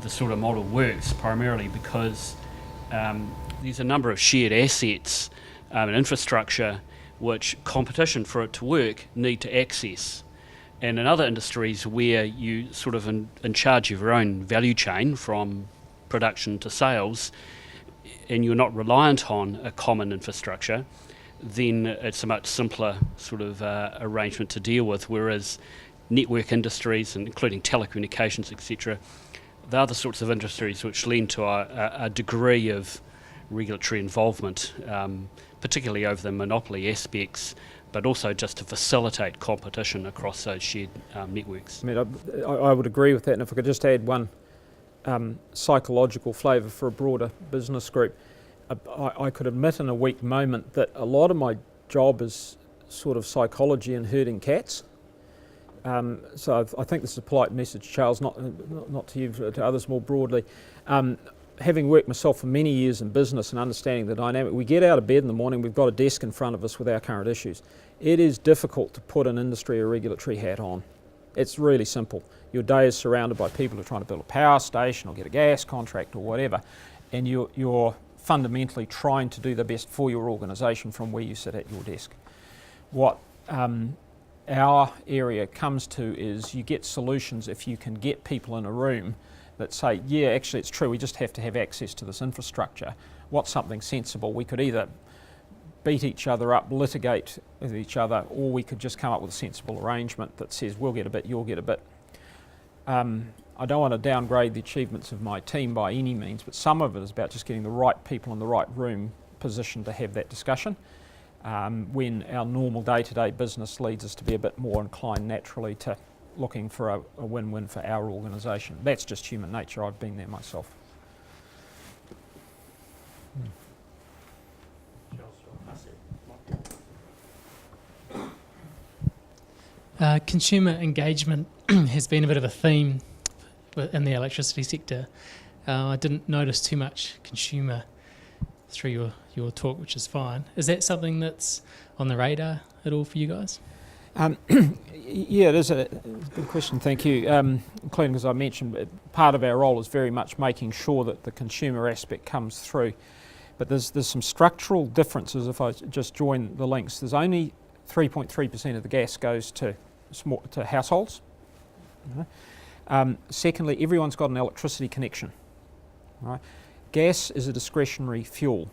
the sort of model works primarily because there's a number of shared assets and infrastructure which competition for it to work need to access. And in other industries where you sort of in charge of your own value chain from production to sales, and you're not reliant on a common infrastructure, then it's a much simpler sort of arrangement to deal with, whereas network industries, and including telecommunications, etc., they're the sorts of industries which lend to a degree of regulatory involvement, particularly over the monopoly aspects, but also just to facilitate competition across those shared networks. I mean, I would agree with that, and if I could just add one psychological flavour for a broader business group, I could admit in a weak moment that a lot of my job is sort of psychology and herding cats. So I think this is a polite message, Charles, not to you, to others more broadly. Having worked myself for many years in business and understanding the dynamic, we get out of bed in the morning, we've got a desk in front of us with our current issues. It is difficult to put an industry or regulatory hat on. It's really simple. your day is surrounded by people who are trying to build a power station or get a gas contract or whatever, and you're fundamentally trying to do the best for your organisation from where you sit at your desk. What our area comes to is you get solutions if you can get people in a room that say, yeah, actually it's true, we just have to have access to this infrastructure. What's something sensible? We could either beat each other up, litigate with each other, or we could just come up with a sensible arrangement that says we'll get a bit, you'll get a bit. I don't want to downgrade the achievements of my team by any means, but some of it is about just getting the right people in the right room positioned to have that discussion. When our normal day-to-day business leads us to be a bit more inclined naturally to looking for a win-win for our organisation. That's just human nature. I've been there myself. Consumer engagement has been a bit of a theme in the electricity sector. I didn't notice too much consumer through your talk, which is fine. Is that something that's on the radar at all for you guys? Yeah, it is a good question, thank you. Including, as I mentioned, part of our role is very much making sure that the consumer aspect comes through. But there's some structural differences if I just join the links. There's only 3.3% of the gas goes to households. Secondly, everyone's got an electricity connection. Right? Gas is a discretionary fuel.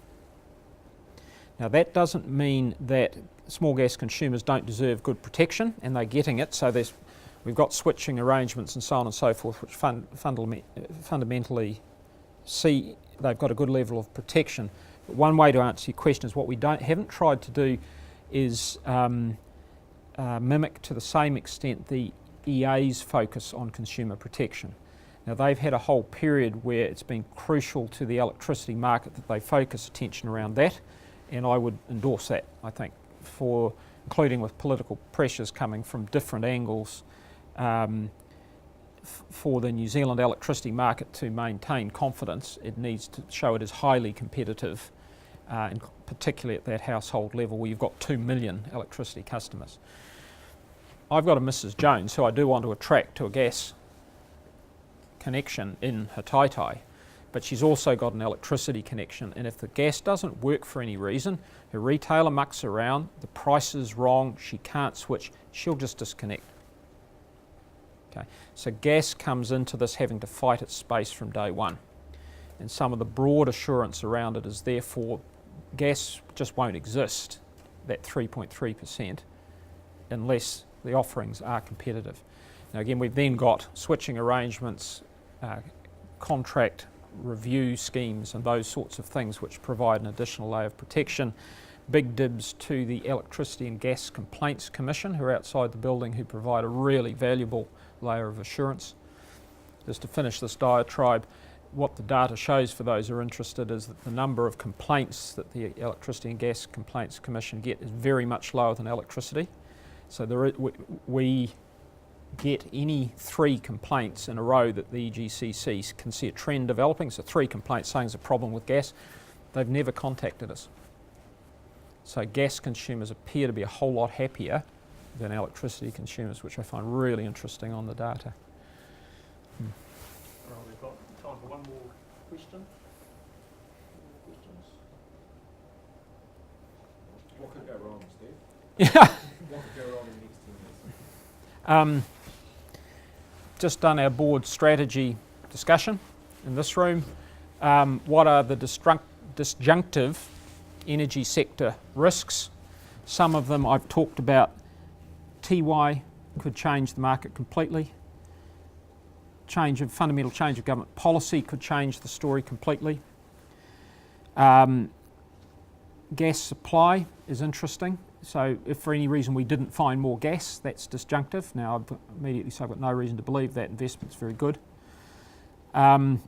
Now that doesn't mean that small gas consumers don't deserve good protection, and they're getting it. So we've got switching arrangements and so on and so forth, which fundamentally see they've got a good level of protection. But one way to answer your question is what we haven't tried to do is mimic to the same extent the EA's focus on consumer protection. Now they've had a whole period where it's been crucial to the electricity market that they focus attention around that, and I would endorse that, I think, including with political pressures coming from different angles for the New Zealand electricity market to maintain confidence. It needs to show it is highly competitive, and particularly at that household level where you've got 2 million electricity customers. I've got a Mrs. Jones who I do want to attract to a gas connection in Hataitai, but she's also got an electricity connection, and if the gas doesn't work for any reason, her retailer mucks around, the price is wrong, she can't switch, she'll just disconnect. Okay. So gas comes into this having to fight its space from day one, and some of the broad assurance around it is therefore gas just won't exist, that 3.3%, unless the offerings are competitive. Now again, we've then got switching arrangements, contract review schemes and those sorts of things which provide an additional layer of protection. Big dibs to the Electricity and Gas Complaints Commission, who are outside the building, who provide a really valuable layer of assurance. Just to finish this diatribe, what the data shows for those who are interested is that the number of complaints that the Electricity and Gas Complaints Commission get is very much lower than electricity. So we get any 3 complaints in a row that the EGCC can see a trend developing. So 3 complaints saying there's a problem with gas. They've never contacted us. So gas consumers appear to be a whole lot happier than electricity consumers, which I find really interesting on the data. Right, we've got time for one more question. What could go wrong, Steve? Yeah. What could go wrong in the next 10 years? Just done our board strategy discussion in this room. What are the disjunctive energy sector risks? Some of them I've talked about. TY could change the market completely. Fundamental change of government policy could change the story completely. Gas supply is interesting. So if for any reason we didn't find more gas, that's disjunctive. Now I've immediately said I've got no reason to believe that investment's very good. And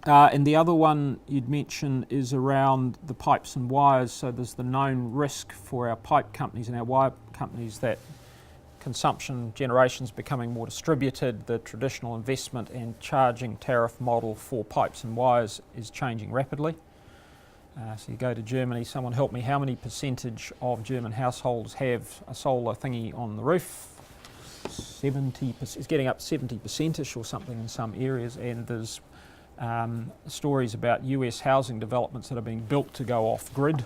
the other one you'd mention is around the pipes and wires. So there's the known risk for our pipe companies and our wire companies that consumption generation's becoming more distributed. The traditional investment and charging tariff model for pipes and wires is changing rapidly. So you go to Germany, someone help me, how many percentage of German households have a solar thingy on the roof? 70%, it's getting up 70%ish or something in some areas, and there's stories about US housing developments that are being built to go off grid.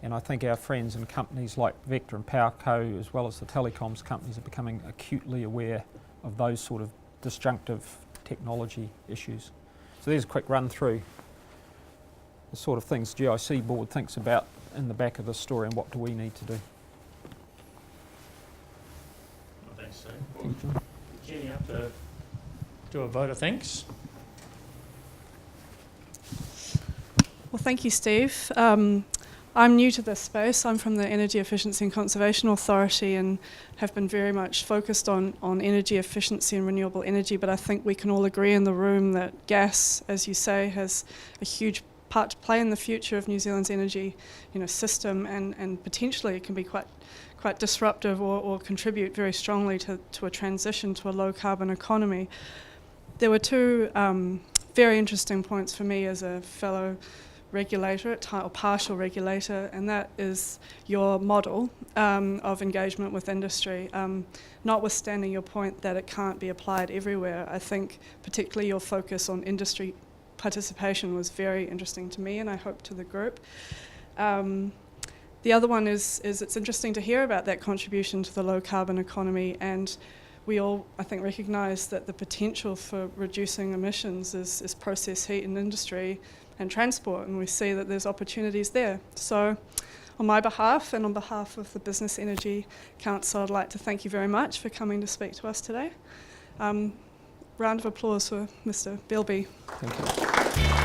And I think our friends and companies like Vector and PowerCo, as well as the telecoms companies, are becoming acutely aware of those sort of disjunctive technology issues. So there's a quick run through the sort of things GIC board thinks about in the back of the story, and what do we need to do. Thanks, Steve. Jenny, up to do a vote of thanks. Well, thank you, Steve. I'm new to this space. I'm from the Energy Efficiency and Conservation Authority and have been very much focused on energy efficiency and renewable energy, but I think we can all agree in the room that gas, as you say, has a huge part to play in the future of New Zealand's energy system, and potentially it can be quite disruptive or contribute very strongly to a transition to a low carbon economy. There were two very interesting points for me as a fellow regulator, or partial regulator, and that is your model of engagement with industry. Notwithstanding your point that it can't be applied everywhere, I think particularly your focus on industry participation was very interesting to me, and I hope to the group. The other one is it's interesting to hear about that contribution to the low carbon economy, and we all, I think, recognise that the potential for reducing emissions is process heat in industry and transport, and we see that there's opportunities there. So on my behalf and on behalf of the Business Energy Council, I'd like to thank you very much for coming to speak to us today. Round of applause for Mr. Bielby. Thank you.